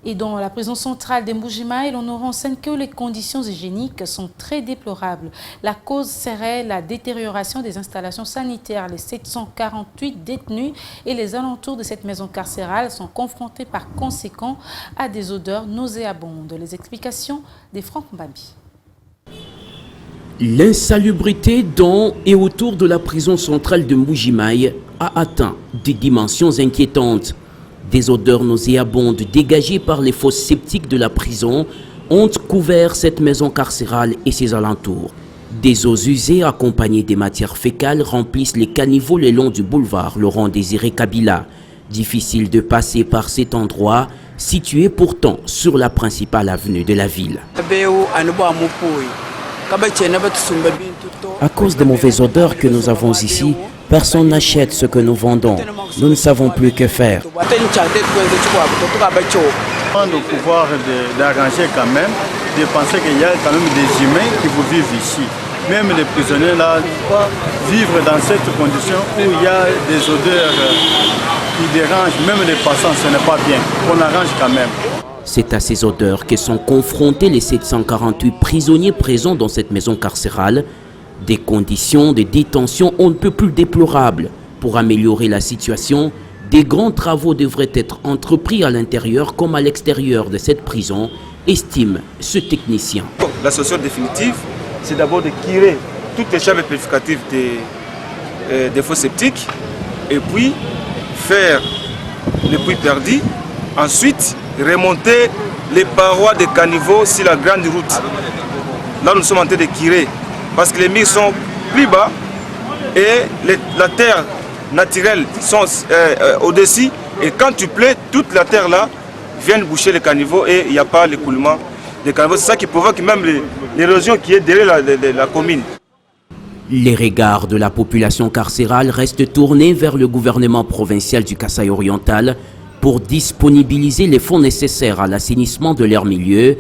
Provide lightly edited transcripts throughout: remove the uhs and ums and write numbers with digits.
Et dans la prison centrale de Mbujimayi, l'on nous renseigne que les conditions hygiéniques sont très déplorables. La cause serait la détérioration des installations sanitaires. Les 748 détenus et les alentours de cette maison carcérale sont confrontés par conséquent à des odeurs nauséabondes. Les explications de Franck Mbambi. L'insalubrité dans et autour de la prison centrale de Mbujimayi a atteint des dimensions inquiétantes. Des odeurs nauséabondes dégagées par les fosses septiques de la prison ont couvert cette maison carcérale et ses alentours. Des eaux usées accompagnées des matières fécales remplissent les caniveaux le long du boulevard Laurent-Désiré Kabila. Difficile de passer par cet endroit, situé pourtant sur la principale avenue de la ville. À cause des mauvaises odeurs que nous avons ici, personne n'achète ce que nous vendons. Nous ne savons plus que faire. Le pouvoir d'arranger quand même, de penser qu'il y a quand même des humains qui vous vivent ici. Même les prisonniers là, pas vivre dans cette condition où il y a des odeurs qui dérangent, même les passants, ce n'est pas bien. On arrange quand même. C'est à ces odeurs que sont confrontés les 748 prisonniers présents dans cette maison carcérale. Des conditions de détention on ne peut plus déplorables. Pour améliorer la situation, des grands travaux devraient être entrepris à l'intérieur comme à l'extérieur de cette prison, estime ce technicien. La solution définitive, c'est d'abord de tirer toutes les chambres purificatives des fosses septiques et puis faire les puits perdus. Ensuite, remonter les parois des caniveaux sur la grande route. Là, nous sommes en train de tirer parce que les murs sont plus bas et la terre naturelle sont au-dessus. Et quand tu plais, toute la terre là vient boucher les caniveaux et il n'y a pas l'écoulement des caniveaux. C'est ça qui provoque même l'érosion qui est derrière la commune. Les regards de la population carcérale restent tournés vers le gouvernement provincial du Kasaï oriental pour disponibiliser les fonds nécessaires à l'assainissement de leur milieu,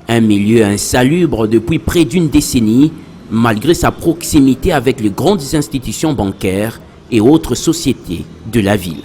un milieu insalubre depuis près d'une décennie, malgré sa proximité avec les grandes institutions bancaires et autres sociétés de la ville.